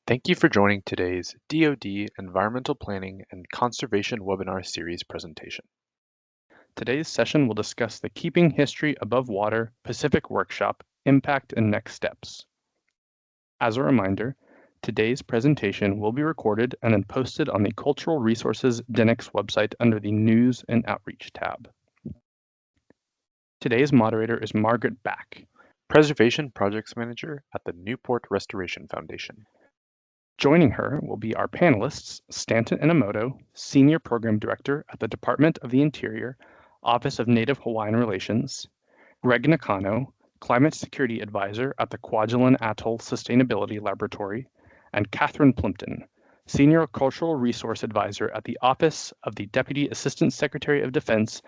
Thank you for joining today's DoD Environmental Planning and Conservation Webinar Series presentation. Today's session will discuss the Keeping History Above Water Pacific Workshop, Impact and Next Steps. As a reminder, today's presentation will be recorded and then posted on the Cultural Resources DENIX website under the News and Outreach tab. Today's moderator is Margaret Back, Preservation Projects Manager at the Newport Restoration Foundation. Joining her will be our panelists, Stanton Inamoto, Senior Program Director at the Department of the Interior, Office of Native Hawaiian Relations, Greg Nakano, Climate Security Advisor at the Kwajalein Atoll Sustainability Laboratory, and Catherine Plimpton, Senior Cultural Resource Advisor at the Office of the Deputy Assistant Secretary of Defense,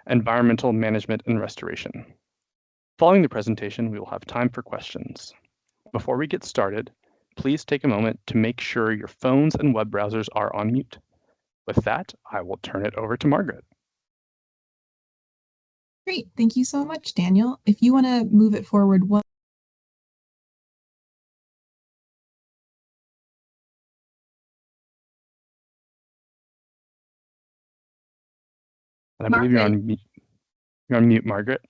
Environmental Management and Restoration. Following the presentation, we will have time for questions. Before we get started, please take a moment to make sure your phones and web browsers are on mute. With that, I will turn it over to Margaret. Great, thank you so much, Daniel. If you want to move it forward one. And I believe you're on mute, Margaret.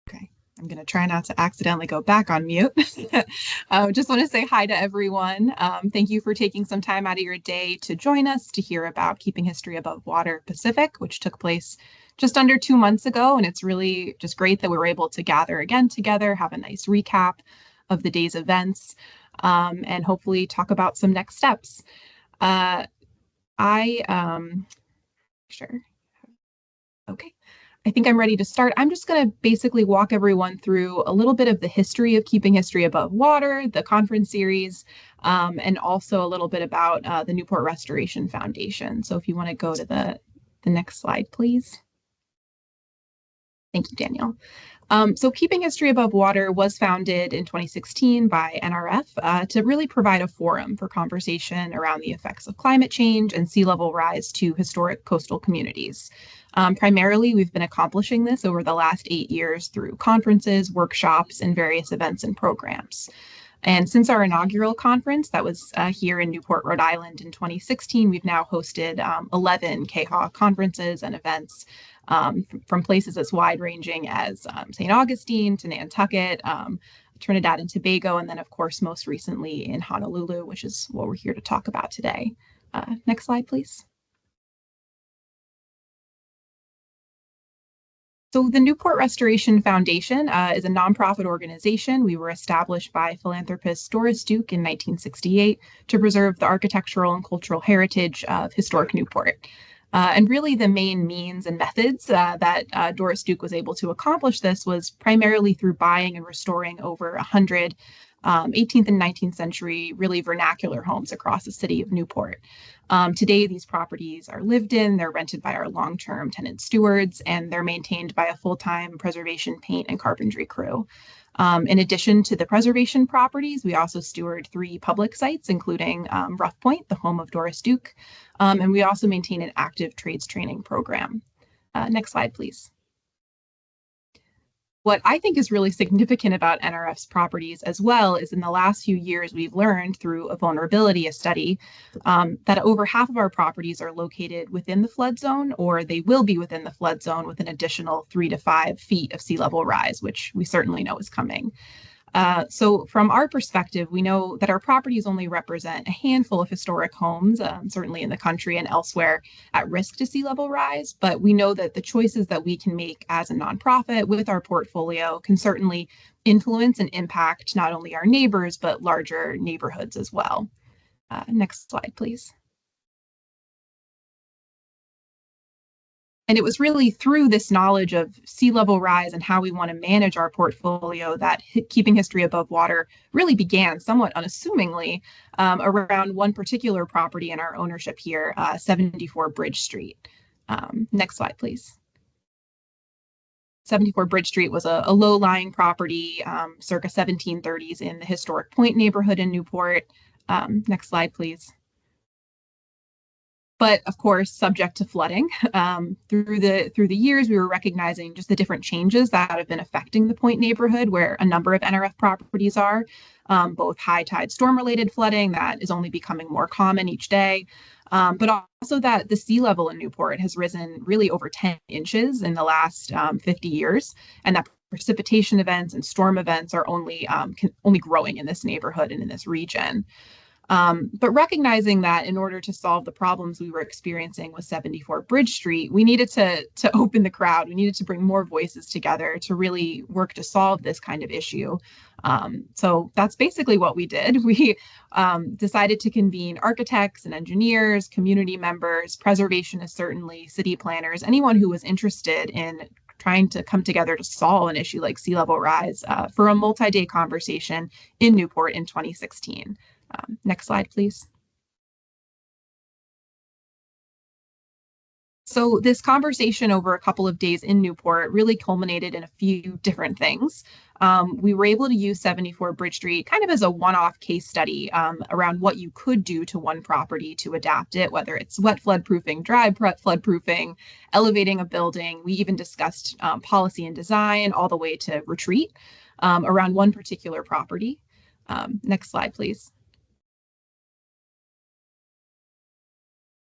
Okay, I'm going to try not to accidentally go back on mute. Just want to say hi to everyone. Thank you for taking some time out of your day to join us to hear about Keeping History Above Water Pacific, which took place just under 2 months ago. And it's really just great that we were able to gather again together, have a nice recap of the day's events, and hopefully talk about some next steps. Okay. I think I'm ready to start. I'm just going to basically walk everyone through a little bit of the history of Keeping History Above Water, the conference series, and also a little bit about the Newport Restoration Foundation. So if you want to go to the next slide, please. Thank you, Daniel. So Keeping History Above Water was founded in 2016 by NRF to really provide a forum for conversation around the effects of climate change and sea level rise to historic coastal communities. Primarily, we've been accomplishing this over the last 8 years through conferences, workshops, and various events and programs. And since our inaugural conference that was here in Newport, Rhode Island in 2016, we've now hosted 11 KHAW conferences and events from places as wide-ranging as St. Augustine to Nantucket, Trinidad and Tobago, and then, of course, most recently in Honolulu, which is what we're here to talk about today. Next slide, please. So the Newport Restoration Foundation is a nonprofit organization. We were established by philanthropist Doris Duke in 1968 to preserve the architectural and cultural heritage of historic Newport. And really the main means and methods that Doris Duke was able to accomplish this was primarily through buying and restoring over 100 18th and 19th century really vernacular homes across the city of Newport. Today, these properties are lived in, they're rented by our long-term tenant stewards, and they're maintained by a full-time preservation paint and carpentry crew. In addition to the preservation properties, we also steward 3 public sites, including Rough Point, the home of Doris Duke, and we also maintain an active trades training program. Next slide, please. What I think is really significant about NRF's properties as well is in the last few years, we've learned through a vulnerability study that over half of our properties are located within the flood zone, or they will be within the flood zone with an additional 3 to 5 feet of sea level rise, which we certainly know is coming. So from our perspective, we know that our properties only represent a handful of historic homes, certainly in the country and elsewhere, at risk to sea level rise. But we know that the choices that we can make as a nonprofit with our portfolio can certainly influence and impact not only our neighbors, but larger neighborhoods as well. Next slide, please. And it was really through this knowledge of sea level rise and how we want to manage our portfolio that Keeping History Above Water really began somewhat unassumingly around one particular property in our ownership here, 74 Bridge Street. Next slide, please. 74 Bridge Street was a low-lying property circa 1730s in the historic Point neighborhood in Newport. Next slide, please. but of course, subject to flooding. Through the years, we were recognizing just the different changes that have been affecting the Point neighborhood, where a number of NRF properties are, both high tide storm related flooding that is only becoming more common each day, but also that the sea level in Newport has risen really over 10 inches in the last 50 years, and that precipitation events and storm events are only growing in this neighborhood and in this region. But recognizing that in order to solve the problems we were experiencing with 74 Bridge Street, we needed to open the crowd. We needed to bring more voices together to really work to solve this kind of issue. So that's basically what we did. We decided to convene architects and engineers, community members, preservationists, certainly city planners, anyone who was interested in trying to come together to solve an issue like sea level rise for a multi-day conversation in Newport in 2016. Next slide, please. So this conversation over a couple of days in Newport really culminated in a few different things. We were able to use 74 Bridge Street kind of as a one-off case study around what you could do to one property to adapt it, whether it's wet flood proofing, dry flood proofing, elevating a building. We even discussed policy and design all the way to retreat around one particular property. Next slide, please.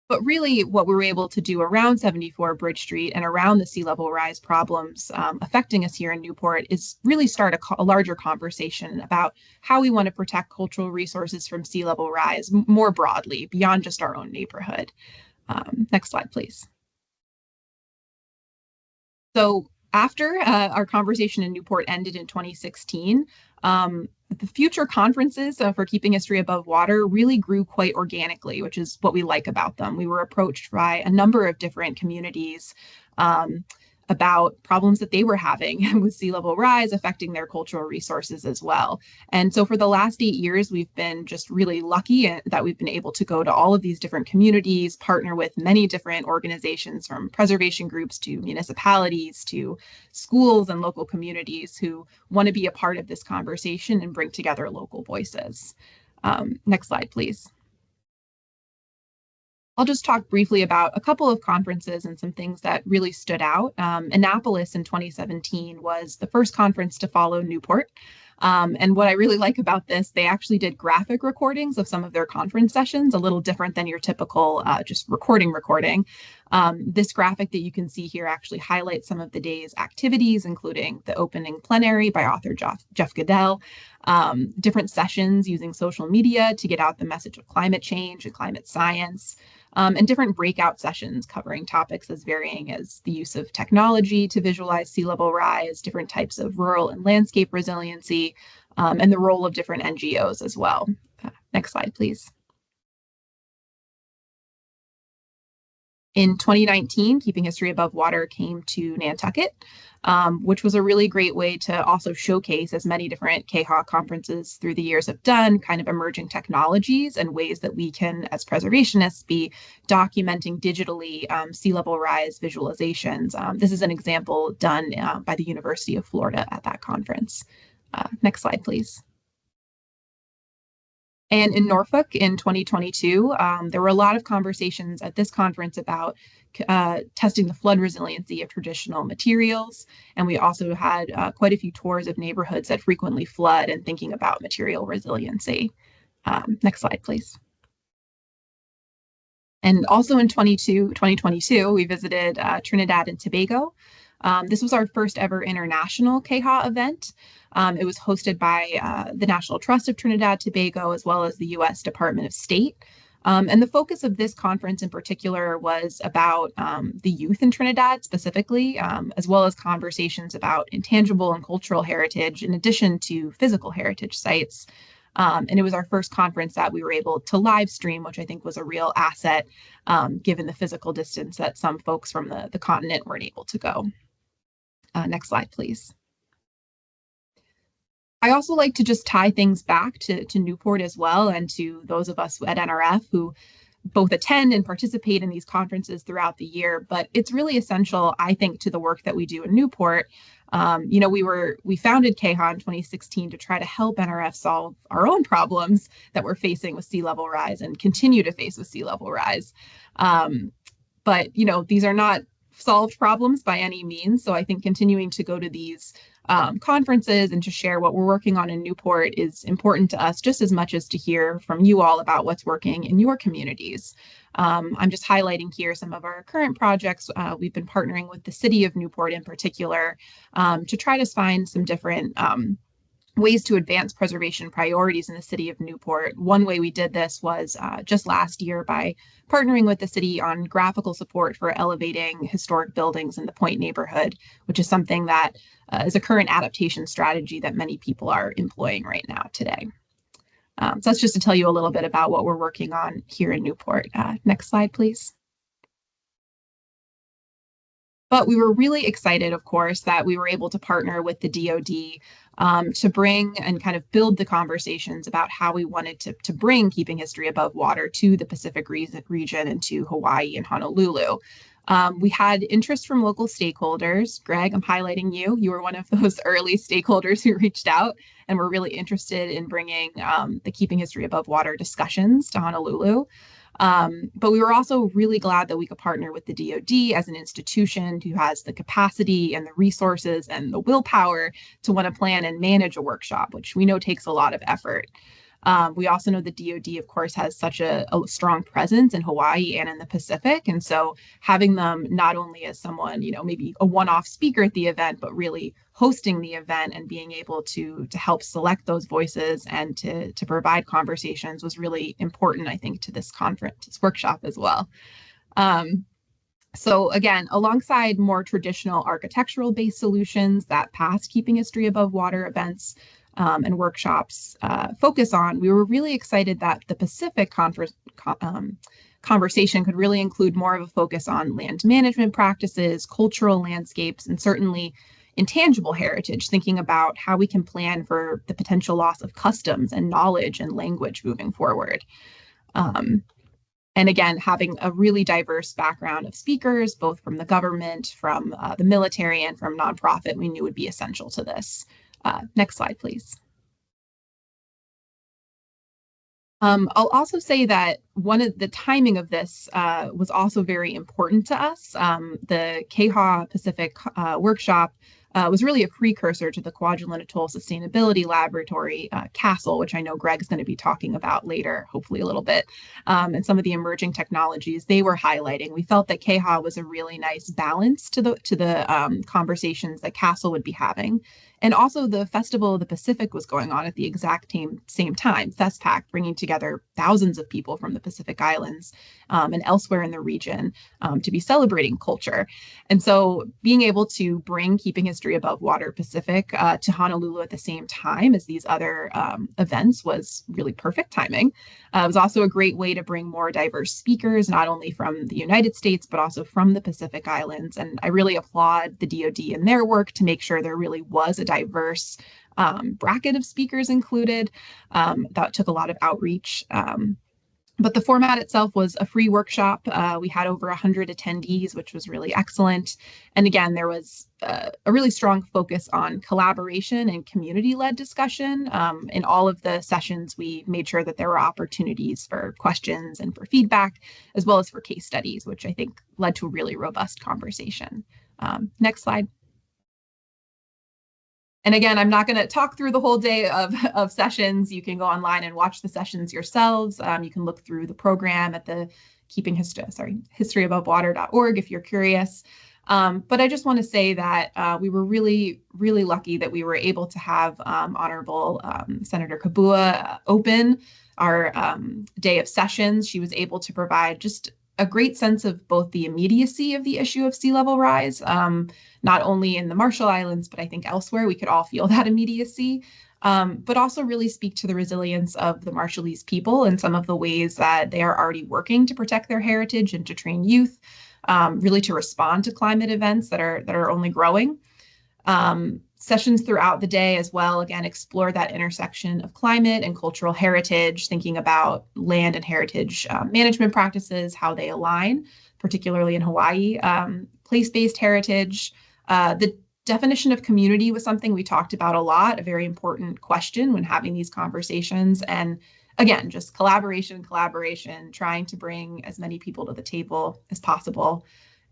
But really, what we were able to do around 74 Bridge Street and around the sea level rise problems affecting us here in Newport is really start a larger conversation about how we want to protect cultural resources from sea level rise more broadly, beyond just our own neighborhood. Next slide, please. So after our conversation in Newport ended in 2016, the future conferences for Keeping History Above Water really grew quite organically, which is what we like about them. We were approached by a number of different communities about problems that they were having with sea level rise affecting their cultural resources as well. And so for the last 8 years, we've been just really lucky that we've been able to go to all of these different communities, partner with many different organizations from preservation groups to municipalities to schools and local communities who want to be a part of this conversation and bring together local voices. Next slide, please. I'll just talk briefly about a couple of conferences and some things that really stood out. Annapolis in 2017 was the first conference to follow Newport. And what I really like about this, they actually did graphic recordings of some of their conference sessions, a little different than your typical just recording. This graphic that you can see here actually highlights some of the day's activities, including the opening plenary by author Jeff Goodell, different sessions using social media to get out the message of climate change and climate science, and different breakout sessions covering topics as varying as the use of technology to visualize sea level rise, different types of rural and landscape resiliency, and the role of different NGOs as well. Next slide, please. In 2019, Keeping History Above Water came to Nantucket, which was a really great way to also showcase, as many different KHAW conferences through the years have done, kind of emerging technologies and ways that we can, as preservationists, be documenting digitally sea level rise visualizations. This is an example done by the University of Florida at that conference. Next slide, please. And in Norfolk in 2022, there were a lot of conversations at this conference about testing the flood resiliency of traditional materials. And we also had quite a few tours of neighborhoods that frequently flood and thinking about material resiliency. Next slide, please. And also in 2022, we visited Trinidad and Tobago. This was our first ever international KHAW event. It was hosted by the National Trust of Trinidad Tobago, as well as the U.S. Department of State. And the focus of this conference in particular was about the youth in Trinidad specifically, as well as conversations about intangible and cultural heritage, in addition to physical heritage sites. And it was our first conference that we were able to live stream, which I think was a real asset, given the physical distance that some folks from the continent weren't able to go. Next slide, please. I also like to just tie things back to Newport as well, and to those of us at NRF who both attend and participate in these conferences throughout the year. But it's really essential, I think, to the work that we do in Newport We founded KHAW in 2016 to try to help NRF solve our own problems that we're facing with sea level rise and continue to face with sea level rise. But these are not solved problems by any means. So I think continuing to go to these conferences and to share what we're working on in Newport is important to us just as much as to hear from you all about what's working in your communities. I'm just highlighting here some of our current projects. We've been partnering with the city of Newport in particular to try to find some different ways to advance preservation priorities in the city of Newport. One way we did this was just last year by partnering with the city on graphical support for elevating historic buildings in the Point neighborhood, which is something that is a current adaptation strategy that many people are employing right now today. So that's just to tell you a little bit about what we're working on here in Newport. Next slide, please. But we were really excited, of course, that we were able to partner with the DoD to bring and kind of build the conversations about how we wanted to bring keeping history above water to the Pacific region and to Hawaii and Honolulu. We had interest from local stakeholders. Greg, I'm highlighting you. You were one of those early stakeholders who reached out and were really interested in bringing the keeping history above water discussions to Honolulu. But we were also really glad that we could partner with the DoD as an institution who has the capacity and the resources and the willpower to want to plan and manage a workshop, which we know takes a lot of effort. We also know the DoD, of course, has such a strong presence in Hawaii and in the Pacific. And so having them not only as someone, maybe a one-off speaker at the event, but really hosting the event and being able to help select those voices and to provide conversations was really important, I think, to this conference, this workshop as well. So again, alongside more traditional architectural-based solutions that past Keeping History Above Water events and workshops focus on, we were really excited that the Pacific conversation could really include more of a focus on land management practices, cultural landscapes, and certainly intangible heritage, thinking about how we can plan for the potential loss of customs and knowledge and language moving forward. And again, having a really diverse background of speakers, both from the government, from the military, and from nonprofit, we knew would be essential to this. Next slide, please. I'll also say that one of the timing of this was also very important to us. The KHAW Pacific workshop was really a precursor to the Kwajalein Atoll Sustainability Laboratory, CASTLE, which I know Greg's going to be talking about later, hopefully a little bit, and some of the emerging technologies they were highlighting. We felt that KHAW was a really nice balance to the conversations that CASTLE would be having. And also the Festival of the Pacific was going on at the exact same time, FestPac, bringing together thousands of people from the Pacific Islands and elsewhere in the region to be celebrating culture. And so being able to bring Keeping History Above Water Pacific to Honolulu at the same time as these other events was really perfect timing. It was also a great way to bring more diverse speakers, not only from the United States, but also from the Pacific Islands. And I really applaud the DoD in their work to make sure there really was a diverse bracket of speakers included. That took a lot of outreach. But the format itself was a free workshop. We had over 100 attendees, which was really excellent. And again, there was a really strong focus on collaboration and community-led discussion. In all of the sessions, we made sure that there were opportunities for questions and for feedback, as well as for case studies, which I think led to a really robust conversation. Next slide. And again, I'm not going to talk through the whole day of sessions. You can go online and watch the sessions yourselves. You can look through the program at the historyabove.water.org if you're curious. But I just want to say that we were really, really lucky that we were able to have Honorable Senator Kabua open our day of sessions. She was able to provide just a great sense of both the immediacy of the issue of sea level rise, not only in the Marshall Islands, but I think elsewhere we could all feel that immediacy, but also really speak to the resilience of the Marshallese people and some of the ways that they are already working to protect their heritage and to train youth, really to respond to climate events that are only growing. Sessions throughout the day as well, again, explore that intersection of climate and cultural heritage, thinking about land and heritage management practices, how they align, particularly in Hawaii, place-based heritage, the Definition of community was something we talked about a lot, a very important question when having these conversations. And again, just collaboration, trying to bring as many people to the table as possible.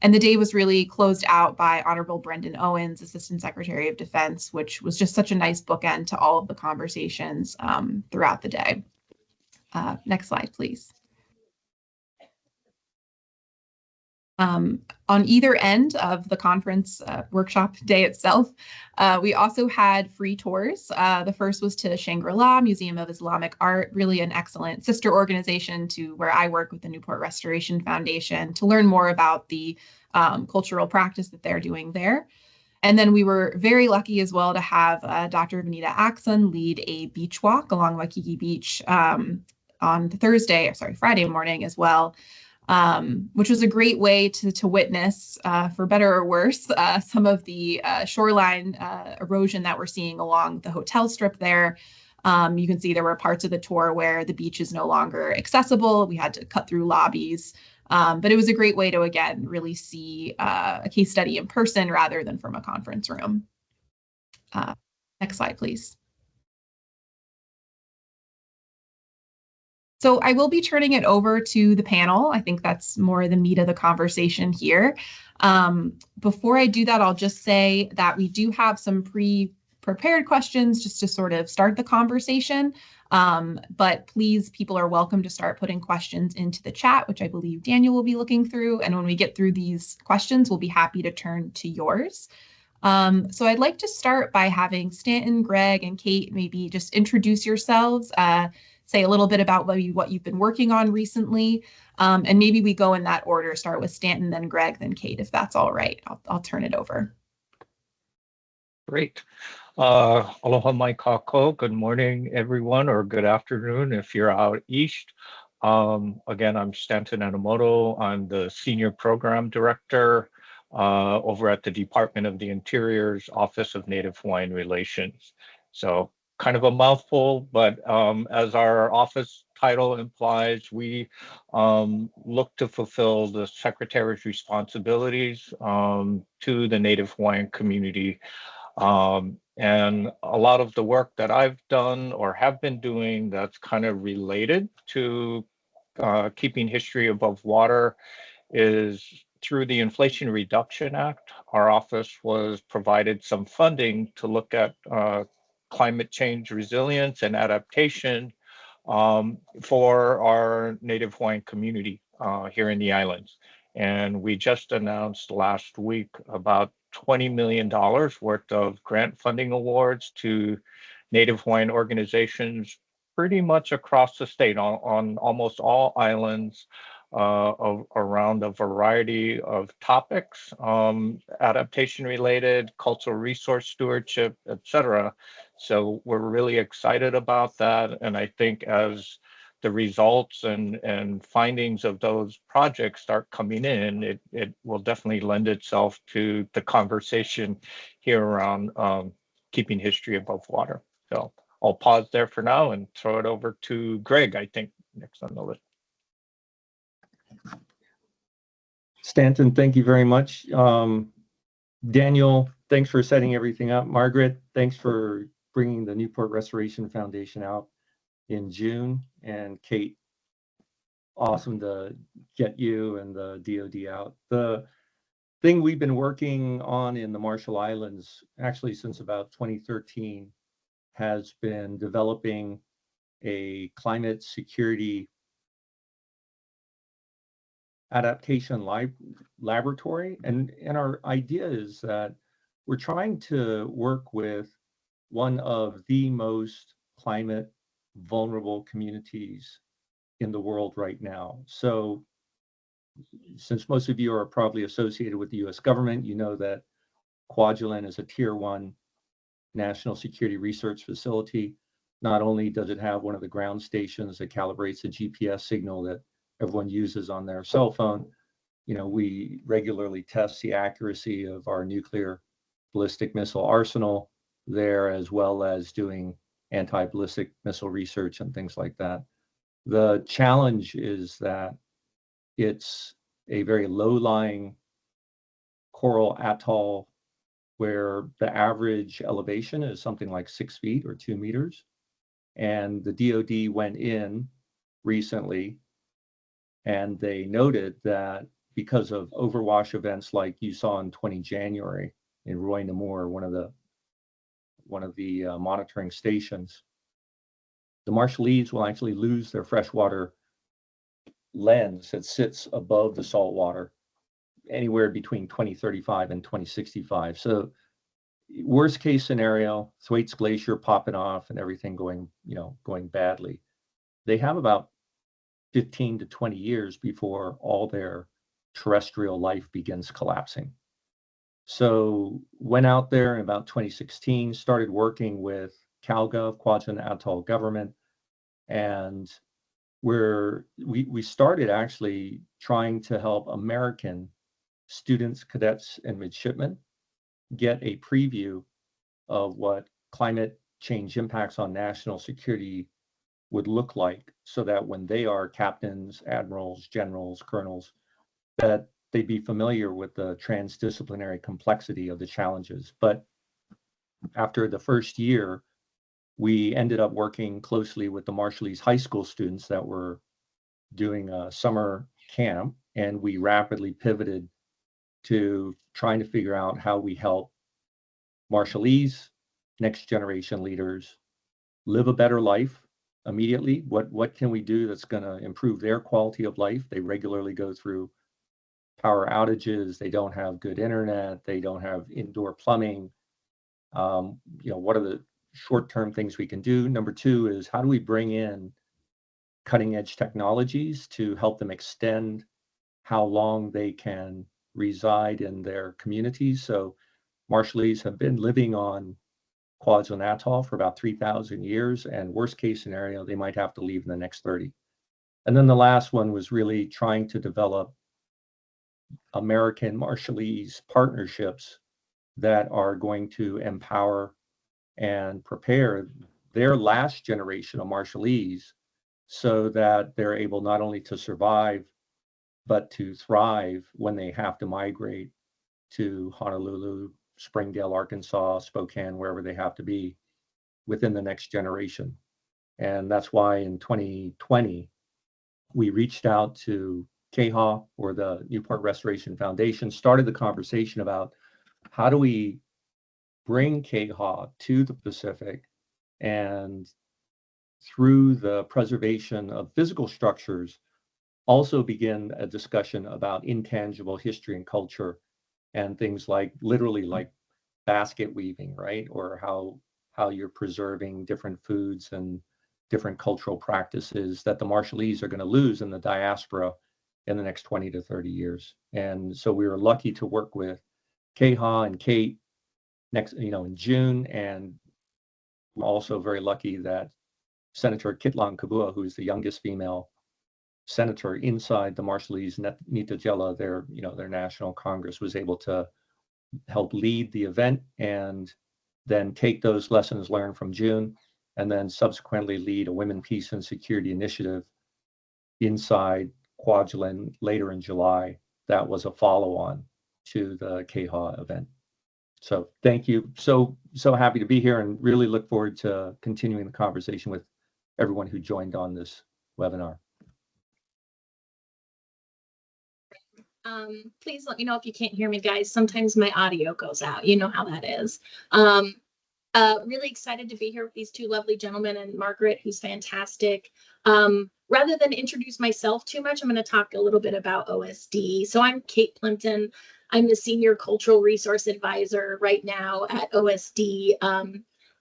And the day was really closed out by Honorable Brendan Owens, Assistant Secretary of Defense, which was just such a nice bookend to all of the conversations throughout the day. Next slide, please. On either end of the conference workshop day itself, we also had free tours. The first was to Shangri-La Museum of Islamic Art, really an excellent sister organization to where I work with the Newport Restoration Foundation, to learn more about the cultural practice that they're doing there. And then we were very lucky as well to have Dr. Vanita Axon lead a beach walk along Waikiki Beach on Friday morning as well. Which was a great way to witness, for better or worse, some of the shoreline erosion that we're seeing along the hotel strip there. You can see there were parts of the tour where the beach is no longer accessible. We had to cut through lobbies. But it was a great way to, again, really see a case study in person rather than from a conference room. Next slide, please. So I will be turning it over to the panel. I think that's more the meat of the conversation here. Before I do that, I'll just say that we do have some pre-prepared questions just to sort of start the conversation. But please, people are welcome to start putting questions into the chat, which I believe Daniel will be looking through. And when we get through these questions, we'll be happy to turn to yours. So I'd like to start by having Stanton, Greg, and Kate maybe just introduce yourselves, say a little bit about what you've been working on recently, and maybe we go in that order, start with Stanton, then Greg, then Kate, if that's all right. I'll turn it over. Great. Aloha mai kākou. Good morning, everyone, or good afternoon if you're out east. Again, I'm Stanton Enomoto. I'm the Senior Program Director over at the Department of the Interior's Office of Native Hawaiian Relations. So kind of a mouthful, but as our office title implies, we look to fulfill the Secretary's responsibilities to the Native Hawaiian community. And a lot of the work that I've done or have been doing that's kind of related to keeping history above water is through the Inflation Reduction Act. Our office was provided some funding to look at climate change resilience and adaptation for our Native Hawaiian community here in the islands. And we just announced last week about $20 million worth of grant funding awards to Native Hawaiian organizations pretty much across the state on almost all islands around a variety of topics, adaptation related, cultural resource stewardship, etc. So we're really excited about that. And I think as the results and findings of those projects start coming in, it will definitely lend itself to the conversation here around keeping history above water. So I'll pause there for now and throw it over to Greg, I think, next on the list. Stanton, thank you very much. Daniel, thanks for setting everything up. Margaret, thanks for bringing the Newport Restoration Foundation out in June. And Kate, awesome to get you and the DoD out. The thing we've been working on in the Marshall Islands, actually since about 2013, has been developing a climate security adaptation laboratory. And our idea is that we're trying to work with one of the most climate vulnerable communities in the world right now. So since most of you are probably associated with the US government, you know that Kwajalein is a tier 1 national security research facility. Not only does it have one of the ground stations that calibrates the GPS signal that everyone uses on their cell phone, you know, we regularly test the accuracy of our nuclear ballistic missile arsenal there, as well as doing anti-ballistic missile research and things like that. The challenge is that it's a very low-lying coral atoll where the average elevation is something like 6 feet or 2 meters. And the DoD went in recently and they noted that because of overwash events like you saw in 20 January in Roy Namor, one of the monitoring stations, the Marshallese will actually lose their freshwater lens that sits above the saltwater anywhere between 2035 and 2065. So worst case scenario, Thwaites Glacier popping off and everything going badly. They have about 15 to 20 years before all their terrestrial life begins collapsing. So went out there in about 2016, started working with CalGov, Kwajalein Atoll government, and we started actually trying to help American students, cadets, and midshipmen get a preview of what climate change impacts on national security would look like, so that when they are captains, admirals, generals, colonels, that they'd be familiar with the transdisciplinary complexity of the challenges. But after the first year, we ended up working closely with the Marshallese high school students that were doing a summer camp, and we rapidly pivoted to trying to figure out how we help Marshallese, next generation leaders, live a better life immediately. What can we do that's going to improve their quality of life? They regularly go through power outages. They don't have good internet. They don't have indoor plumbing. What are the short-term things we can do? Number two is, how do we bring in cutting edge technologies to help them extend how long they can reside in their communities? So Marshallese have been living on Kwajalein Atoll for about 3,000 years, and worst case scenario, they might have to leave in the next 30. And then the last one was really trying to develop American Marshallese partnerships that are going to empower and prepare their last generation of Marshallese so that they're able not only to survive, but to thrive when they have to migrate to Honolulu, Springdale, Arkansas, Spokane, wherever they have to be within the next generation. And that's why in 2020, we reached out to KHAW, or the Newport Restoration Foundation, started the conversation about how do we bring KHAW to the Pacific, and through the preservation of physical structures, also begin a discussion about intangible history and culture, and things like literally like basket weaving, right? Or how you're preserving different foods and different cultural practices that the Marshallese are going to lose in the diaspora in the next 20 to 30 years. And so we were lucky to work with KHAW and Kate in June. And I'm also very lucky that Senator Kitlan Kabua, who's the youngest female senator inside the Marshallese Nitagela, their national congress, was able to help lead the event and then take those lessons learned from June and then subsequently lead a Women, Peace, and Security initiative inside Kwajalein later in July. That was a follow-on to the KHAW event. So thank you. So happy to be here and really look forward to continuing the conversation with everyone who joined on this webinar. Please let me know if you can't hear me, guys. Sometimes my audio goes out. You know how that is. Really excited to be here with these two lovely gentlemen and Margaret, who's fantastic. Rather than introduce myself too much, I'm going to talk a little bit about OSD. So I'm Kate Plimpton. I'm the Senior Cultural Resource Advisor right now at OSD.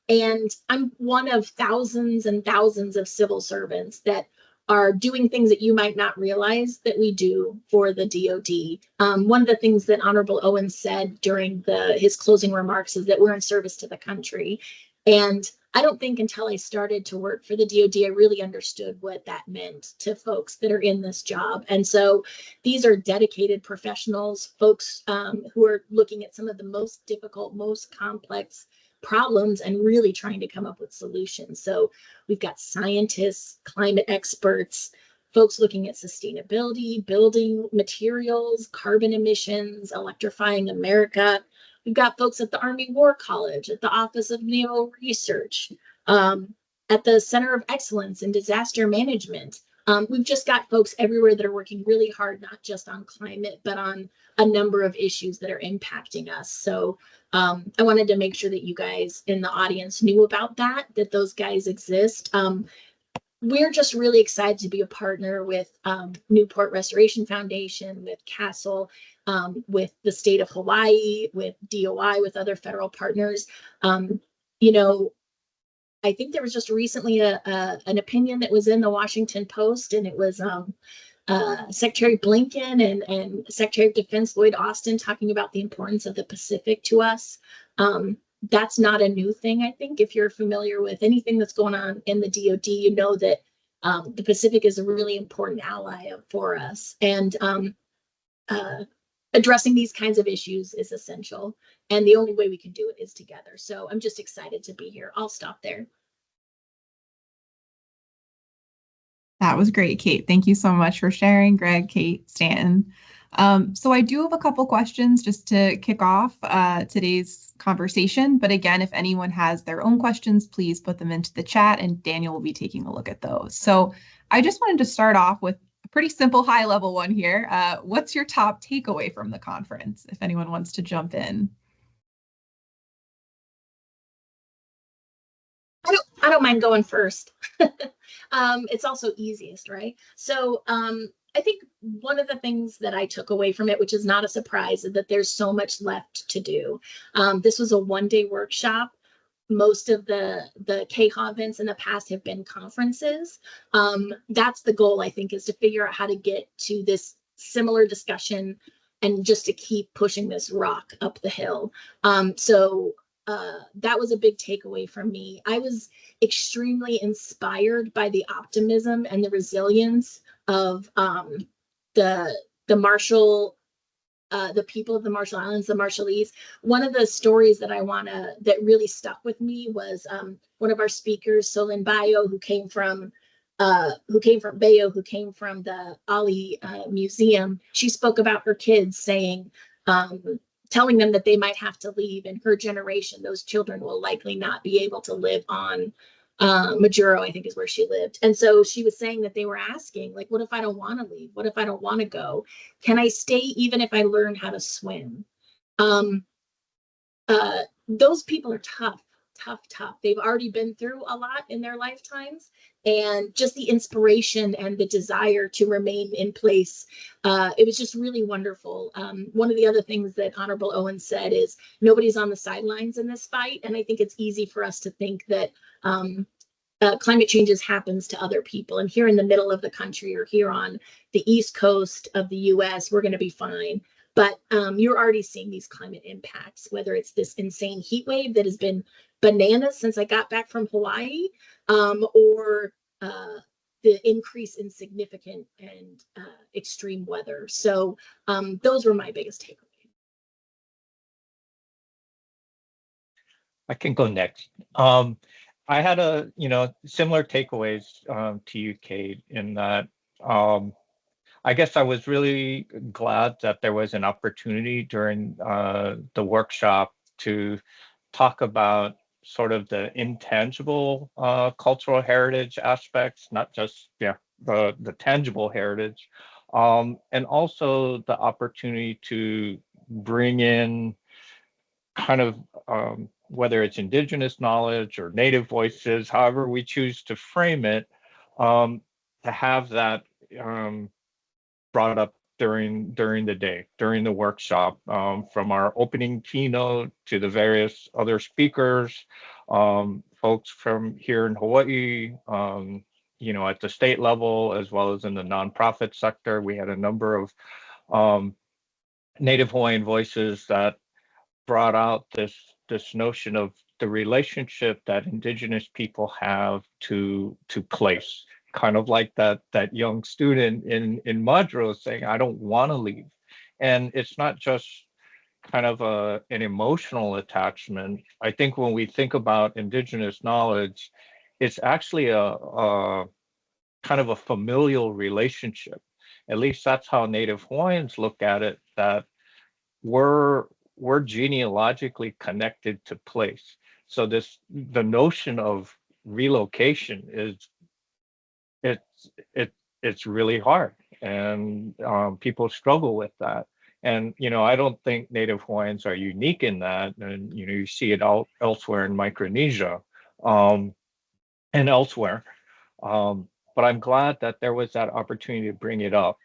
And I'm one of thousands and thousands of civil servants that are doing things that you might not realize that we do for the DoD. One of the things that Honorable Owen said during his closing remarks is that we're in service to the country. And I don't think until I started to work for the DoD, I really understood what that meant to folks that are in this job. And so these are dedicated professionals, folks who are looking at some of the most difficult, most complex problems and really trying to come up with solutions. So we've got scientists, climate experts, folks looking at sustainability, building materials, carbon emissions, electrifying America, We've got folks at the Army War College, at the Office of Naval Research, at the Center of Excellence in Disaster Management. We've just got folks everywhere that are working really hard, not just on climate, but on a number of issues that are impacting us. So I wanted to make sure that you guys in the audience knew about that those guys exist. We're just really excited to be a partner with Newport Restoration Foundation, with CASTLE, with the state of Hawaii, with DOI, with other federal partners. You know, I think there was just recently an opinion that was in the Washington Post, and it was Secretary Blinken and Secretary of Defense Lloyd Austin talking about the importance of the Pacific to us. That's not a new thing, I think. If you're familiar with anything that's going on in the DoD, you know that the Pacific is a really important ally for us. And addressing these kinds of issues is essential. And the only way we can do it is together. So I'm just excited to be here. I'll stop there. That was great, Kate. Thank you so much for sharing, Greg, Kate, Stanton. So I do have a couple questions just to kick off today's conversation. But again, if anyone has their own questions, please put them into the chat and Daniel will be taking a look at those. So I just wanted to start off with a pretty simple high level one here. What's your top takeaway from the conference, if anyone wants to jump in? I don't mind going first. It's also easiest, right? So I think one of the things that I took away from it, which is not a surprise, is that there's so much left to do. This was a one-day workshop. Most of the KHAW events in the past have been conferences. That's the goal, I think, is to figure out how to get to this similar discussion and just to keep pushing this rock up the hill. So that was a big takeaway from me. I was extremely inspired by the optimism and the resilience of the Marshall, the people of the Marshall Islands, the Marshallese. One of the stories that that really stuck with me was one of our speakers, Solin Bayo, who came from Bayo, who came from the Ali Museum. She spoke about her kids saying, telling them that they might have to leave. In her generation, those children will likely not be able to live on Majuro, I think is where she lived. And so she was saying that they were asking, like, what if I don't want to leave? What if I don't want to go? Can I stay even if I learn how to swim? Those people are tough. They've already been through a lot in their lifetimes, and just the inspiration and the desire to remain in place. It was just really wonderful. One of the other things that Honorable Owen said is nobody's on the sidelines in this fight. And I think it's easy for us to think that climate change happens to other people. And here in the middle of the country or here on the East Coast of the US, we're going to be fine. But you're already seeing these climate impacts, whether it's this insane heat wave that has been bananas since I got back from Hawaii, or the increase in significant and extreme weather. So those were my biggest takeaways. I can go next. I had similar takeaways to you, Kate, in that I guess I was really glad that there was an opportunity during the workshop to talk about sort of the intangible cultural heritage aspects, not just the tangible heritage, and also the opportunity to bring in kind of whether it's indigenous knowledge or native voices, however we choose to frame it, to have that brought up during the day, during the workshop, from our opening keynote to the various other speakers, folks from here in Hawaii, at the state level, as well as in the nonprofit sector. We had a number of Native Hawaiian voices that brought out this notion of the relationship that indigenous people have to place, kind of like that young student in Madro saying, I don't want to leave. And it's not just kind of an emotional attachment. I think when we think about indigenous knowledge, it's actually a kind of a familial relationship. At least that's how Native Hawaiians look at it, that we're we're genealogically connected to place. So the notion of relocation is it's it it's really hard, and people struggle with that. And I don't think Native Hawaiians are unique in that, and you see it out elsewhere in Micronesia, um, and elsewhere. Um, but I'm glad that there was that opportunity to bring it up,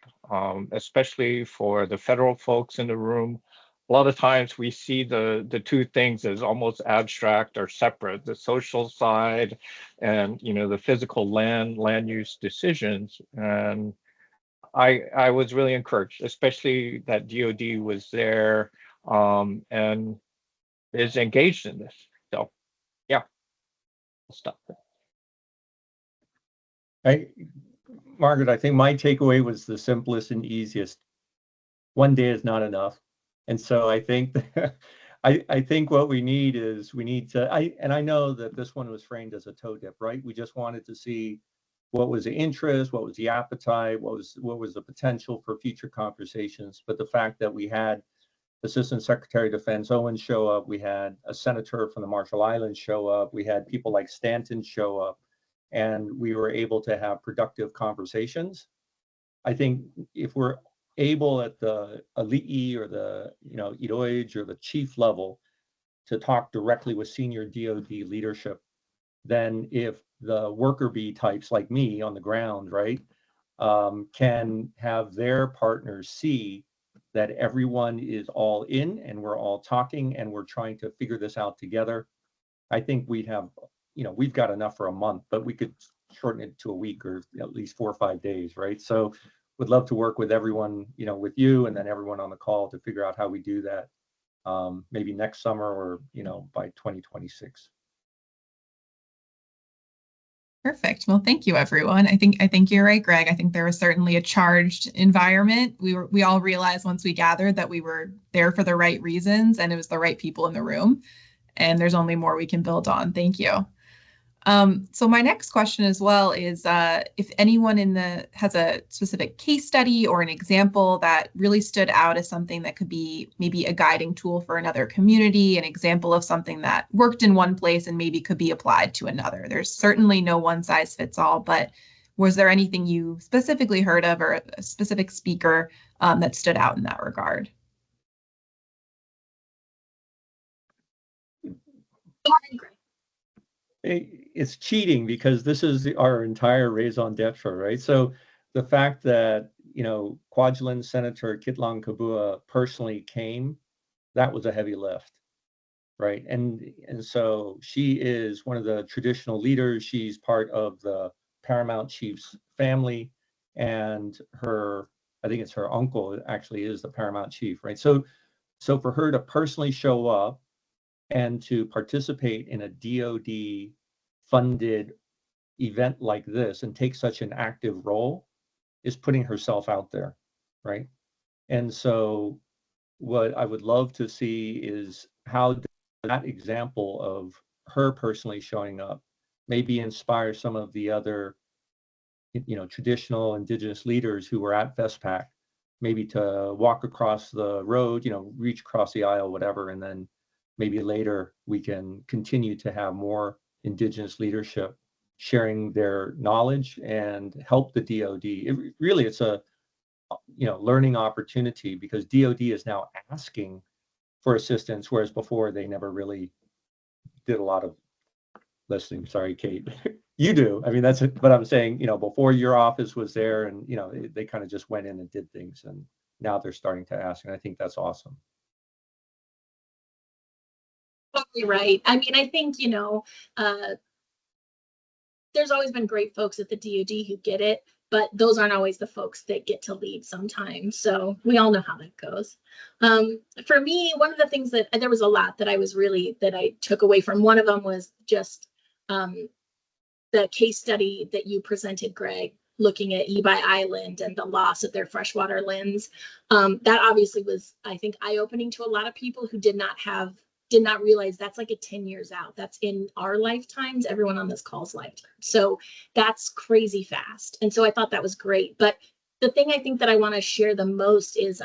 especially for the federal folks in the room. A lot of times we see the two things as almost abstract or separate, the social side and the physical land use decisions. And I was really encouraged, especially that DoD was there, and is engaged in this. So yeah, I'll stop there. Margaret, I think my takeaway was the simplest and easiest. One day is not enough. And so I think I think what we need is I know that this one was framed as a toe dip, right? We just wanted to see what was the interest, what was the appetite, what was the potential for future conversations. But the fact that we had Assistant Secretary of Defense Owens show up, we had a senator from the Marshall Islands show up, we had people like Stanton show up, and we were able to have productive conversations. I think if we're able at the ali'i or the iroij or the chief level to talk directly with senior DoD leadership, then if the worker bee types like me on the ground, right, can have their partners see that everyone is all in and we're all talking and we're trying to figure this out together, I think we'd have, we've got enough for a month, but we could shorten it to a week or at least 4 or 5 days, right? So would love to work with everyone, with you and then everyone on the call to figure out how we do that, maybe next summer or, by 2026. Perfect. Well, thank you, everyone. I think you're right, Greg. I think there was certainly a charged environment. We all realized once we gathered that we were there for the right reasons and it was the right people in the room. And there's only more we can build on. Thank you. So my next question as well is if anyone has a specific case study or an example that really stood out as something that could be maybe a guiding tool for another community, an example of something that worked in one place and maybe could be applied to another. There's certainly no one size fits all, but was there anything you specifically heard of or a specific speaker that stood out in that regard? It's cheating because this is our entire raison d'etre, right? So the fact that, Kwajalein Senator Kitlang Kabua personally came, that was a heavy lift, right? And so she is one of the traditional leaders. She's part of the Paramount Chief's family, and I think it's her uncle actually is the Paramount Chief, right? So for her to personally show up and to participate in a DoD funded event like this and take such an active role is putting herself out there, right? And so what I would love to see is how that example of her personally showing up maybe inspire some of the other, traditional indigenous leaders who were at FESPAC, maybe to walk across the road, reach across the aisle, whatever, and then maybe later we can continue to have more indigenous leadership sharing their knowledge and help the DoD. It's a learning opportunity because DoD is now asking for assistance, whereas before they never really did a lot of listening. Sorry, Kate. You do. I mean, that's it. But I'm saying, before your office was there and, they kind of just went in and did things, and now they're starting to ask. And I think that's awesome. Totally right. I mean, I think, there's always been great folks at the DoD who get it, but those aren't always the folks that get to lead sometimes. So we all know how that goes. For me, one of the things there was a lot that I took away from. One of them was just the case study that you presented, Greg, looking at Ebi Island and the loss of their freshwater lands. That obviously was, I think, eye-opening to a lot of people who did not realize that's like a 10 years out. That's in our lifetimes, everyone on this call's lifetime. So that's crazy fast. And so I thought that was great. But the thing I think that I want to share the most is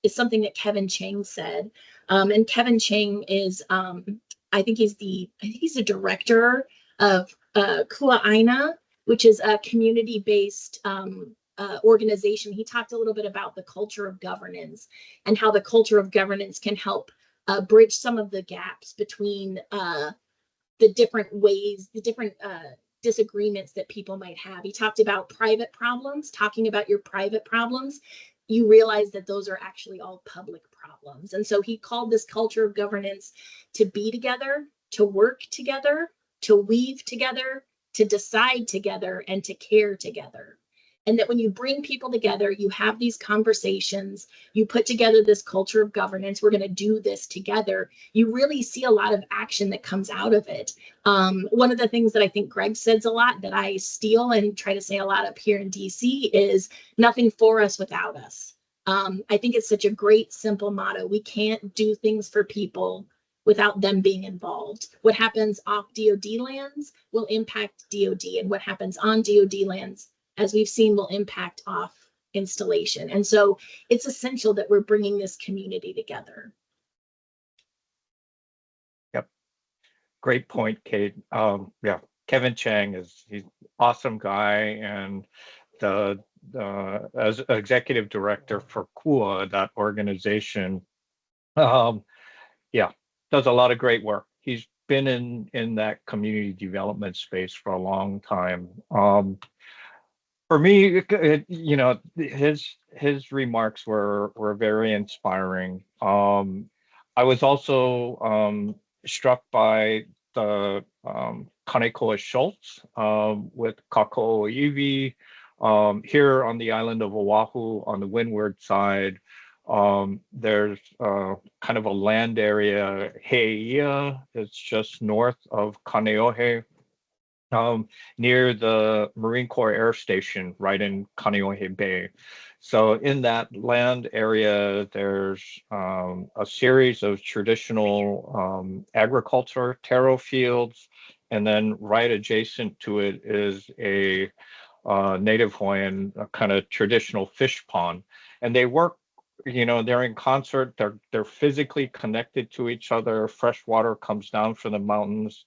something that Kevin Chang said. And Kevin Chang is I think he's the director of KHAW, which is a community-based organization. He talked a little bit about the culture of governance and how the culture of governance can help bridge some of the gaps between the different ways, the different disagreements that people might have. He talked about private problems, talking about your private problems. You realize that those are actually all public problems. And so he called this culture of governance to be together, to work together, to weave together, to decide together, and to care together. And that when you bring people together, you have these conversations, you put together this culture of governance, we're going to do this together. You really see a lot of action that comes out of it. One of the things that I think Greg says a lot that I steal and try to say a lot up here in DC is nothing for us without us. I think it's such a great, simple motto. We can't do things for people without them being involved. What happens off DoD lands will impact DoD, and what happens on DoD lands, as we've seen, will impact off installation. And so it's essential that we're bringing this community together. Yep. Great point, Kate. Yeah, Kevin Chang he's an awesome guy, and as executive director for KHAW, that organization, yeah, does a lot of great work. He's been in that community development space for a long time. For me, his remarks were very inspiring. I was also struck by the Kaneko Schultz with Kako'iwi here on the island of Oahu on the windward side. There's kind of a land area, Heia, it's just north of Kaneohe, near the Marine Corps Air Station, right in Kaneohe Bay. So in that land area, there's a series of traditional agriculture taro fields, and then right adjacent to it is a native Hawaiian kind of traditional fish pond. And they work, they're in concert, they're physically connected to each other. Fresh water comes down from the mountains,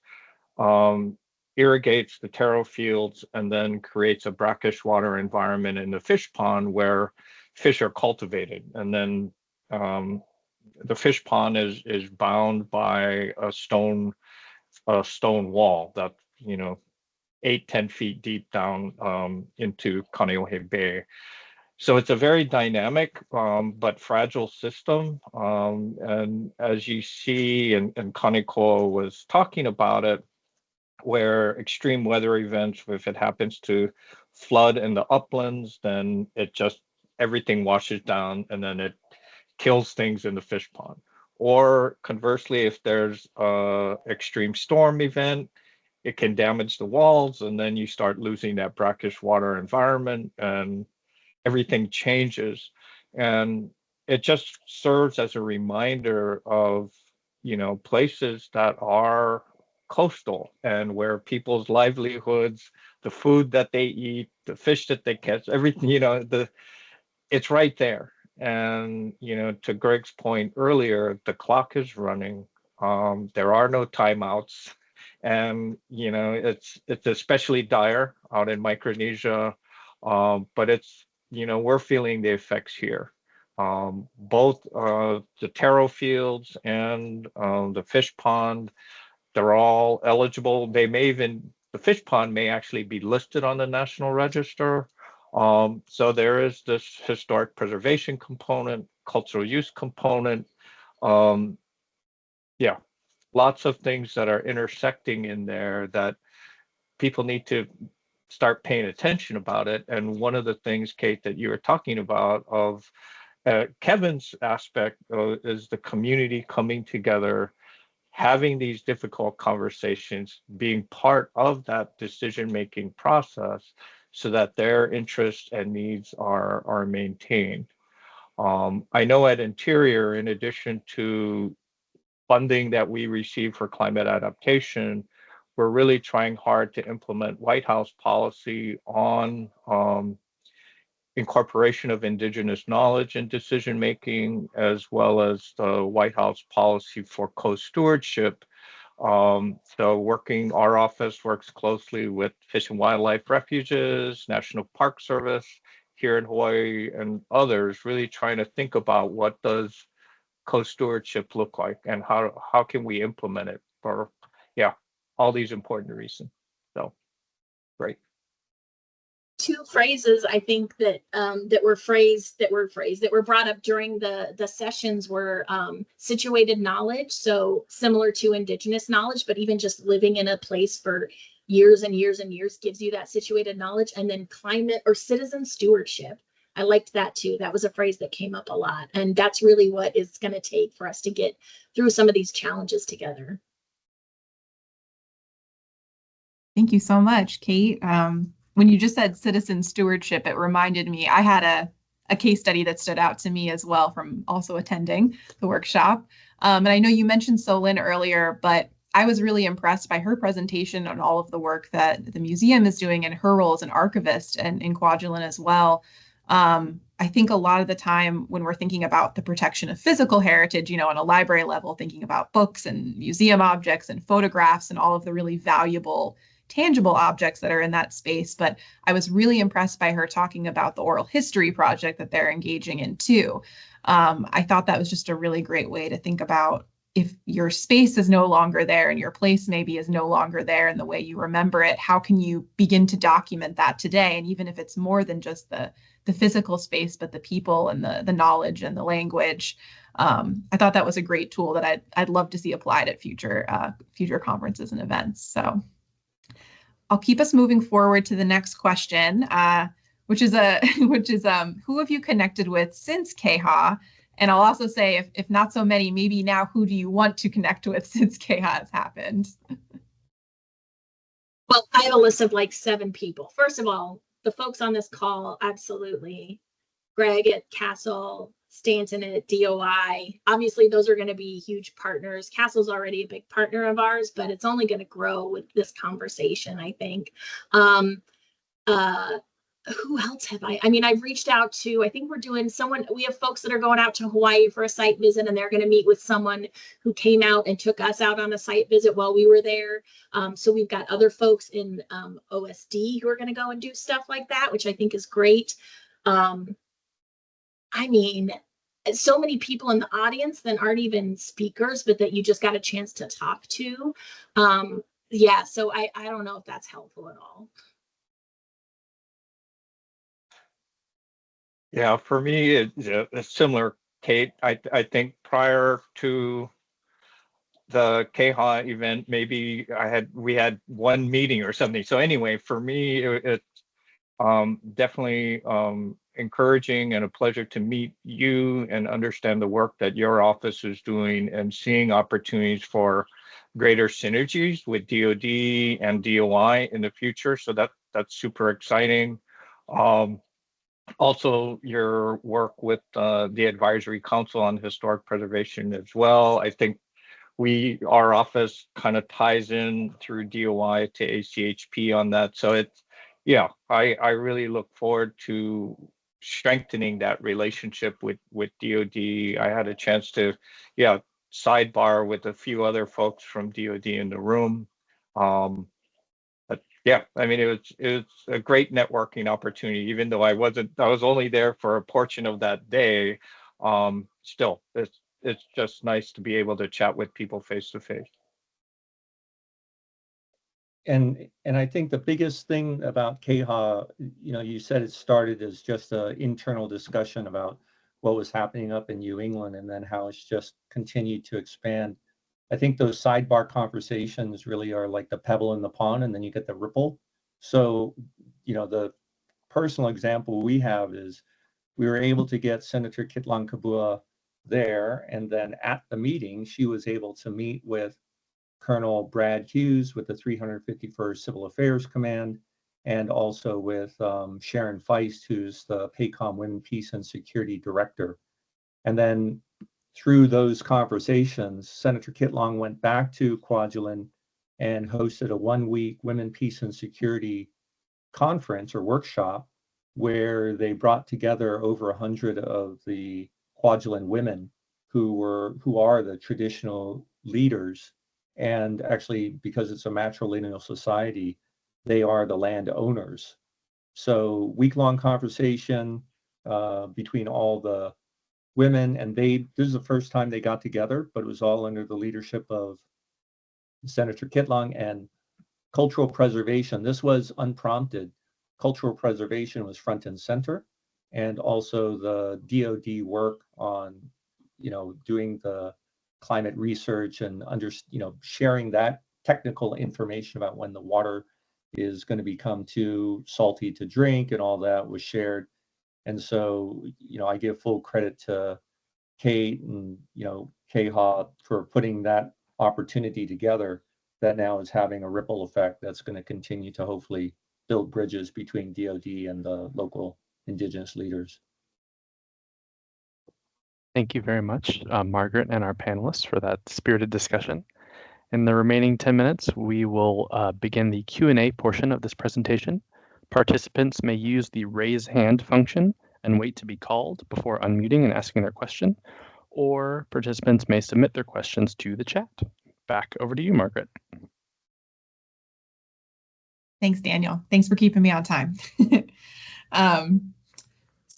irrigates the taro fields, and then creates a brackish water environment in the fish pond where fish are cultivated. And then the fish pond is bound by a stone wall that 8-10 feet deep down into Kaneohe Bay. So it's a very dynamic but fragile system. And as you see, and Kaneko was talking about it, where extreme weather events, if it happens to flood in the uplands, then everything washes down and then it kills things in the fish pond. Or conversely, if there's a extreme storm event, it can damage the walls, and then you start losing that brackish water environment and everything changes. And it just serves as a reminder of, places that are coastal and where people's livelihoods, the food that they eat, the fish that they catch, everything, it's right there. And, to Greg's point earlier, the clock is running. There are no timeouts. And, it's especially dire out in Micronesia. But we're feeling the effects here. Both the taro fields and the fish pond, they're all eligible. The fish pond may actually be listed on the National Register. So there is this historic preservation component, cultural use component. Yeah, lots of things that are intersecting in there that people need to start paying attention about it. And one of the things, Kate, that you were talking about of Kevin's aspect is the community coming together, having these difficult conversations, being part of that decision-making process so that their interests and needs are maintained. I know at Interior, in addition to funding that we receive for climate adaptation, we're really trying hard to implement White House policy on incorporation of indigenous knowledge in decision making, as well as the White House policy for co-stewardship. So our office works closely with Fish and Wildlife Refuges, National Park Service here in Hawaii, and others, really trying to think about what does co-stewardship look like and how can we implement it for, yeah, all these important reasons. So, great. Two phrases I think that that were brought up during the sessions were situated knowledge, so similar to indigenous knowledge, but even just living in a place for years and years and years gives you that situated knowledge. And then climate or citizen stewardship, I liked that too. That was a phrase that came up a lot, and that's really what it's going to take for us to get through some of these challenges together. Thank you so much, Kate. When you just said citizen stewardship, it reminded me, I had a case study that stood out to me as well from also attending the workshop. And I know you mentioned Solin earlier, but I was really impressed by her presentation on all of the work that the museum is doing and her role as an archivist and in Kwajalein as well. I think a lot of the time when we're thinking about the protection of physical heritage, you know, on a library level, thinking about books and museum objects and photographs and all of the really valuable tangible objects that are in that space. But I was really impressed by her talking about the oral history project that they're engaging in too. I thought that was just a really great way to think about if your space is no longer there and your place maybe is no longer there in the way you remember it, how can you begin to document that today? And even if it's more than just the physical space, but the people and the knowledge and the language. I thought that was a great tool that I'd love to see applied at future conferences and events. So I'll keep us moving forward to the next question, which is who have you connected with since KHAW? And I'll also say, if not so many, maybe now who do you want to connect with since KHAW has happened? Well, I have a list of like 7 people. First of all, the folks on this call, absolutely. Greg at Castle, Stanton at DOI. Obviously, those are going to be huge partners. Castle's already a big partner of ours, but it's only going to grow with this conversation, I think. Who else have I mean, I've reached out to, I think we have folks that are going out to Hawaii for a site visit, and they're going to meet with someone who came out and took us out on a site visit while we were there. So we've got other folks in OSD who are going to go and do stuff like that, which I think is great. I mean, so many people in the audience that aren't even speakers, but that you just got a chance to talk to. Yeah, so I don't know if that's helpful at all. Yeah, for me, it's similar, Kate. I think prior to the KHAW event, maybe we had one meeting or something. So anyway, for me, it's definitely encouraging and a pleasure to meet you and understand the work that your office is doing and seeing opportunities for greater synergies with DoD and DOI in the future. So that's super exciting. Also, your work with the Advisory Council on Historic Preservation as well. I think our office kind of ties in through DOI to ACHP on that. So yeah, I really look forward to strengthening that relationship with DoD. I had a chance to, yeah, sidebar with a few other folks from DoD in the room. But yeah, I mean, it was a great networking opportunity, even though I was only there for a portion of that day. Still, it's just nice to be able to chat with people face to face. And I think the biggest thing about KHAW, you know, you said it started as just an internal discussion about what was happening up in New England and then how it's just continued to expand. I think those sidebar conversations really are like the pebble in the pond, and then you get the ripple. So, you know, the personal example we have is we were able to get Senator Kitlan Kabua there, and then at the meeting, she was able to meet with Colonel Brad Hughes with the 351st Civil Affairs Command, and also with Sharon Feist, who's the PACOM Women, Peace, and Security Director. And then through those conversations, Senator Kitlan went back to Kwajalein and hosted a 1-week Women, Peace, and Security conference or workshop where they brought together over 100 of the Kwajalein women who are the traditional leaders. And actually, because it's a matrilineal society, they are the land owners. So week-long conversation between all the women, and this is the first time they got together, but it was all under the leadership of Senator Kitlong, and cultural preservation. This was unprompted. Cultural preservation was front and center, and also the DoD work on, doing the climate research and sharing that technical information about when the water is going to become too salty to drink and all that was shared. And so, I give full credit to Kate and, KHAW for putting that opportunity together that now is having a ripple effect that's going to continue to hopefully build bridges between DoD and the local indigenous leaders. Thank you very much, Margaret and our panelists, for that spirited discussion. In the remaining 10 minutes, we will begin the Q&A portion of this presentation. Participants may use the raise hand function and wait to be called before unmuting and asking their question, or participants may submit their questions to the chat. Back over to you, Margaret. Thanks, Daniel. Thanks for keeping me on time.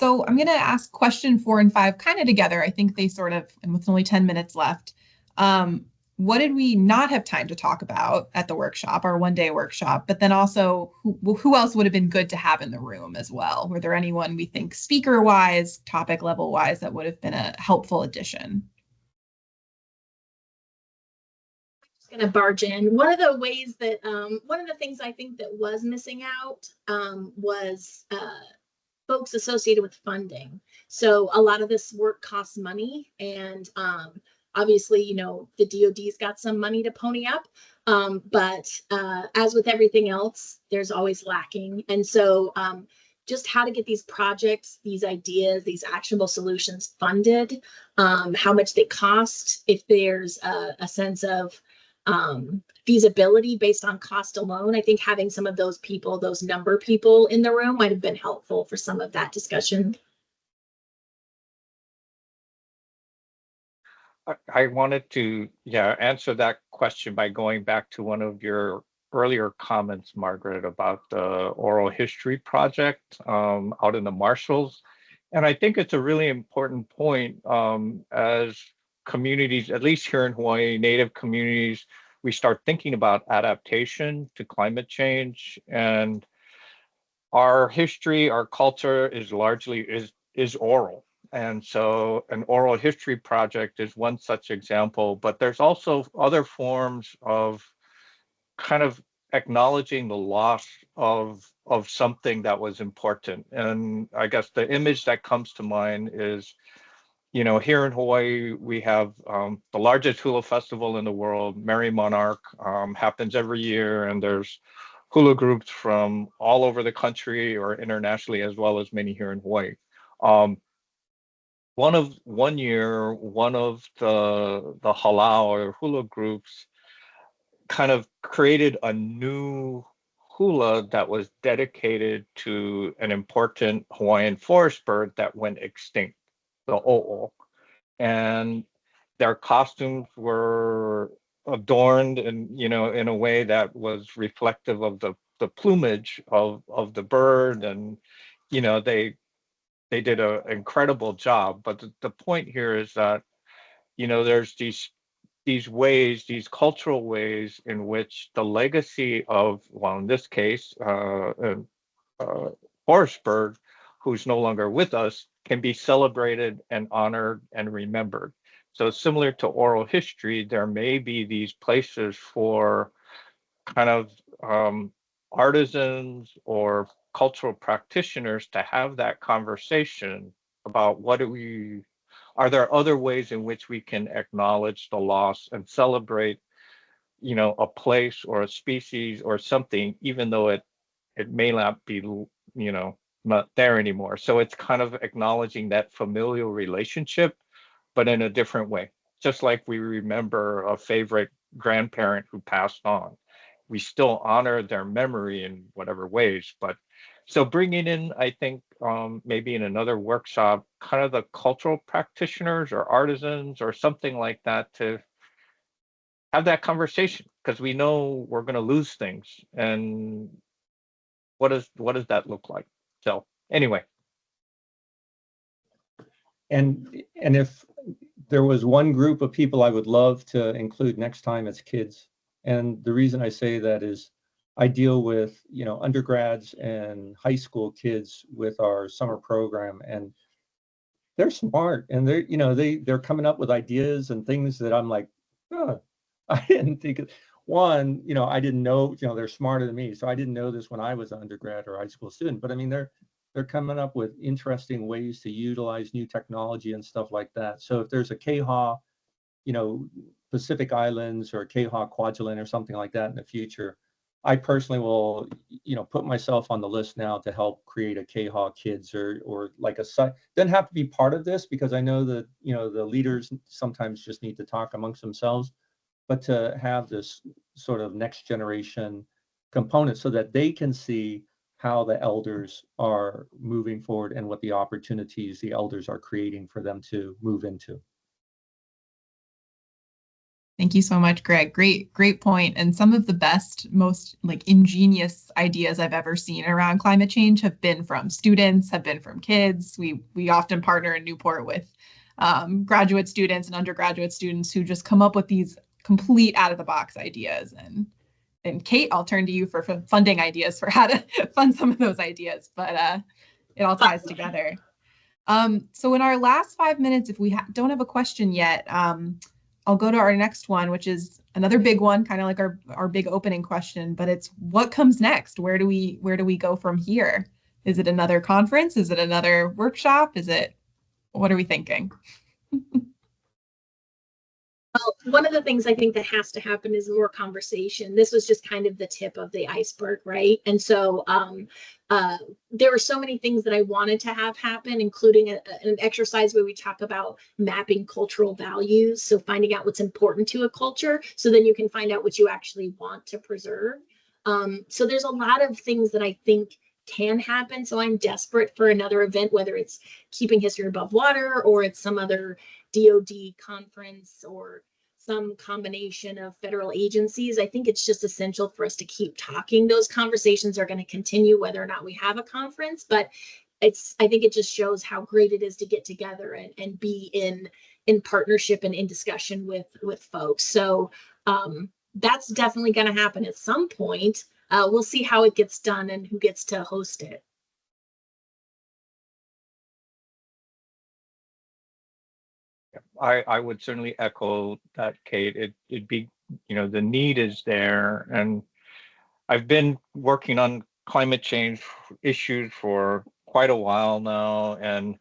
So I'm going to ask question 4 and 5 kind of together. I think they sort of, and with only 10 minutes left, what did we not have time to talk about at the workshop, our one-day workshop? But then also, who else would have been good to have in the room as well? Were there anyone we think speaker-wise, topic level-wise, that would have been a helpful addition? Going to barge in. One of the ways that one of the things I think that was missing out was folks associated with funding. So a lot of this work costs money, and obviously, the DoD's got some money to pony up, but as with everything else, there's always lacking. And so just how to get these projects, these ideas, these actionable solutions funded, how much they cost, if there's a sense of feasibility based on cost alone. I think having some of those people, those number people in the room might have been helpful for some of that discussion. I wanted to answer that question by going back to one of your earlier comments, Margaret, about the oral history project out in the Marshalls. And I think it's a really important point as communities, at least here in Hawaii, Native communities, we start thinking about adaptation to climate change, and our history, our culture is largely is oral. And so an oral history project is one such example, but there's also other forms of kind of acknowledging the loss of something that was important. And I guess the image that comes to mind is, here in Hawaii, we have the largest hula festival in the world, Merry Monarch, happens every year, and there's hula groups from all over the country or internationally, as well as many here in Hawaii. One year, one of the halau or hula groups kind of created a new hula that was dedicated to an important Hawaiian forest bird that went extinct, the o'o. And their costumes were adorned in a way that was reflective of the plumage of the bird, and they did an incredible job. But the point here is that there's these ways, these cultural ways in which the legacy of, well, in this case, forest bird, who's no longer with us, can be celebrated and honored and remembered. So similar to oral history, there may be these places for kind of artisans or cultural practitioners to have that conversation about are there other ways in which we can acknowledge the loss and celebrate, a place or a species or something, even though it may not be, not there anymore. So it's kind of acknowledging that familial relationship, but in a different way. Just like we remember a favorite grandparent who passed on, we still honor their memory in whatever ways, but So bringing in, I think, maybe in another workshop, kind of the cultural practitioners or artisans or something like that to have that conversation, because we know we're going to lose things, and what does that look like? So anyway. And if there was one group of people I would love to include next time, it's kids. And the reason I say that is I deal with, undergrads and high school kids with our summer program, and they're smart, and they're coming up with ideas and things that I'm like, oh, I didn't think of. One, I didn't know, they're smarter than me, so I didn't know this when I was an undergrad or high school student. But I mean, they're coming up with interesting ways to utilize new technology and stuff like that. So if there's a KHAW, Pacific Islands or KHAW Kwajalein or something like that in the future, I personally will, put myself on the list now to help create a KHAW Kids or like a site. Doesn't have to be part of this, because I know that, the leaders sometimes just need to talk amongst themselves, but to have this sort of next generation component so that they can see how the elders are moving forward and what the opportunities the elders are creating for them to move into. Thank you so much, Greg. Great point. And some of the best, most ingenious ideas I've ever seen around climate change have been from students, have been from kids. We often partner in Newport with graduate students and undergraduate students who just come up with these complete out of the box ideas. And Kate, I'll turn to you for funding ideas for how to fund some of those ideas, but it all ties together. So in our last 5 minutes, if we don't have a question yet, I'll go to our next one, which is another big one, kind of like our big opening question, but it's what comes next? Where do we go from here? Is it another conference? Is it another workshop? What are we thinking? Well, one of the things I think that has to happen is more conversation. This was just kind of the tip of the iceberg, right? And so there were so many things that I wanted to have happen, including an exercise where we talk about mapping cultural values. So finding out what's important to a culture, so then you can find out what you actually want to preserve. So there's a lot of things that I think can happen. So I'm desperate for another event, whether it's Keeping History Above Water or it's some other DoD conference or some combination of federal agencies. I think it's just essential for us to keep talking. Those conversations are going to continue whether or not we have a conference, but I think it just shows how great it is to get together and be in partnership and in discussion with folks. So that's definitely going to happen at some point. We'll see how it gets done and who gets to host it. I would certainly echo that, Kate. It'd be, the need is there. And I've been working on climate change issues for quite a while now. And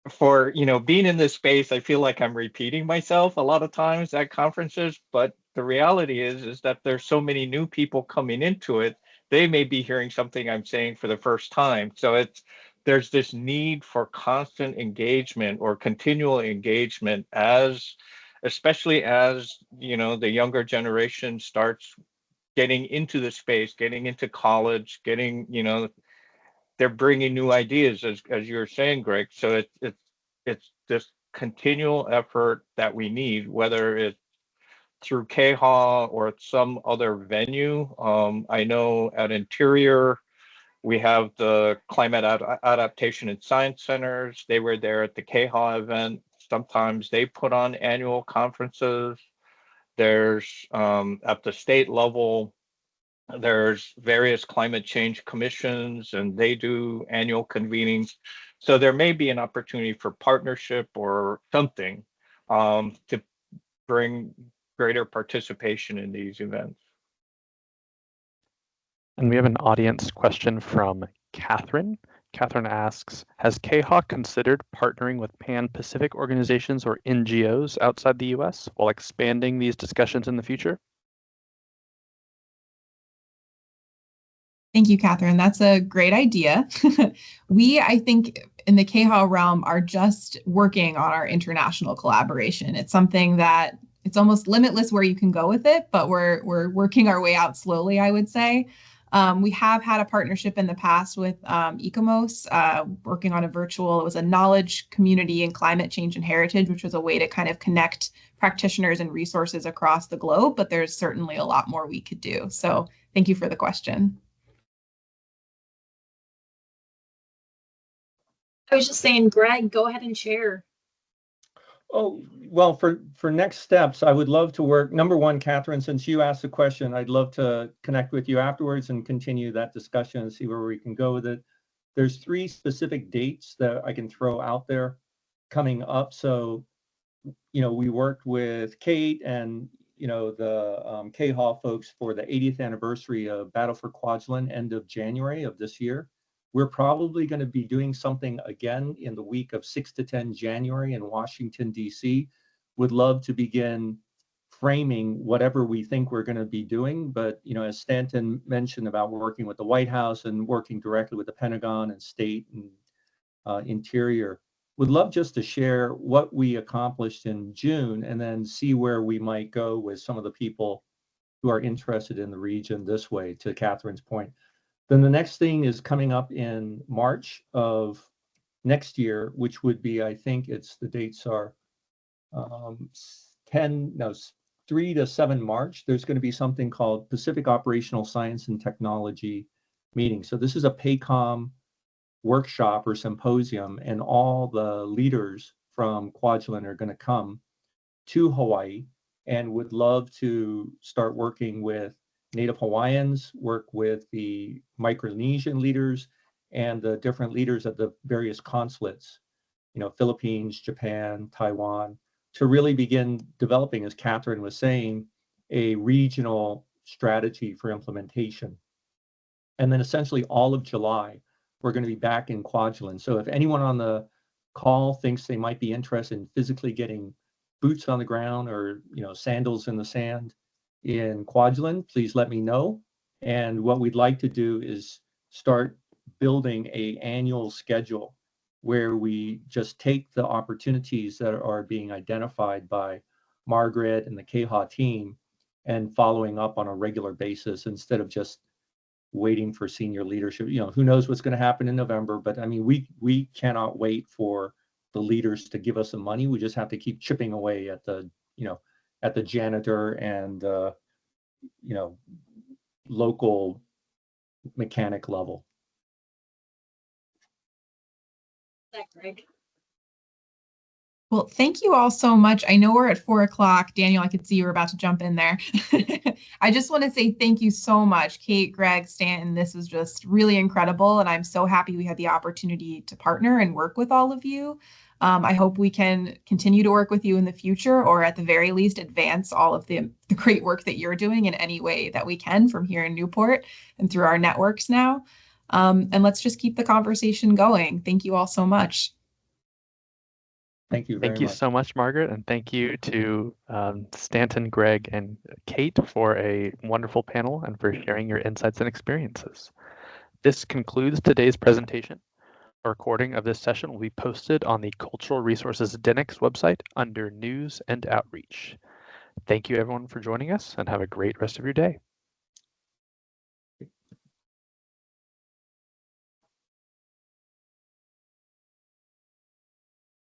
for, being in this space, I feel like I'm repeating myself a lot of times at conferences. But the reality is that there's so many new people coming into it. They may be hearing something I'm saying for the first time. So there's this need for constant engagement or continual engagement, especially as the younger generation starts getting into the space, getting into college, they're bringing new ideas, as you were saying, Greg. So it's this continual effort that we need, whether it's through KHAW or some other venue. I know at Interior, we have the Climate Adaptation and Science Centers. They were there at the KHAW event. Sometimes they put on annual conferences. There's at the state level, there's various climate change commissions, and they do annual convenings. So there may be an opportunity for partnership or something to bring greater participation in these events. And we have an audience question from Catherine. Catherine asks, has KHAW considered partnering with Pan-Pacific organizations or NGOs outside the US while expanding these discussions in the future? Thank you, Catherine. That's a great idea. I think, in the KHAW realm are just working on our international collaboration. It's something that it's almost limitless where you can go with it, but we're working our way out slowly, I would say. We have had a partnership in the past with Ecomos, working on it was a knowledge community in climate change and heritage, which was a way to kind of connect practitioners and resources across the globe, but there's certainly a lot more we could do. So thank you for the question. I was just saying, Greg, go ahead and share. Oh, well, for next steps, I would love to work. Number one, Catherine, since you asked the question, I'd love to connect with you afterwards and continue that discussion and see where we can go with it. There's 3 specific dates that I can throw out there coming up. So, we worked with Kate and, the KHAW folks for the 80th anniversary of Battle for Kwajalein, end of January of this year. We're probably going to be doing something again in the week of 6 to 10 January in Washington, D.C. Would love to begin framing whatever we think we're going to be doing. But, as Stanton mentioned about working with the White House and working directly with the Pentagon and State and Interior, would love just to share what we accomplished in June and then see where we might go with some of the people who are interested in the region this way, to Catherine's point. Then the next thing is coming up in March of next year, which would be, I think the dates are 3 to 7 March. There's going to be something called Pacific Operational Science and Technology meeting. So this is a PACOM workshop or symposium, and all the leaders from Kwajalein are going to come to Hawaii and would love to start working with Native Hawaiians, work with the Micronesian leaders and the different leaders at the various consulates, Philippines, Japan, Taiwan, to really begin developing, as Catherine was saying, a regional strategy for implementation. And then essentially all of July, we're going to be back in Kwajalein. So if anyone on the call thinks they might be interested in physically getting boots on the ground or, sandals in the sand in Kwajalein, please let me know. And what we'd like to do is start building an annual schedule where we just take the opportunities that are being identified by Margaret and the KHAW team and following up on a regular basis instead of just waiting for senior leadership. Who knows what's going to happen in November, but I mean, we cannot wait for the leaders to give us the money. We just have to keep chipping away at the, at the janitor and, local mechanic level. That, Greg. Well, thank you all so much. I know we're at 4 o'clock. Daniel, I could see you were about to jump in there. I just want to say thank you so much, Kate, Greg, Stanton. This was just really incredible. And I'm so happy we had the opportunity to partner and work with all of you. I hope we can continue to work with you in the future, or at the very least, advance all of the great work that you're doing in any way that we can from here in Newport and through our networks now. And let's just keep the conversation going. Thank you all so much. Thank you very much. Thank you so much, Margaret, and thank you to Stanton, Greg, and Kate for a wonderful panel and for sharing your insights and experiences. This concludes today's presentation. A recording of this session will be posted on the Cultural Resources Denix website under News and Outreach. Thank you, everyone, for joining us, and have a great rest of your day.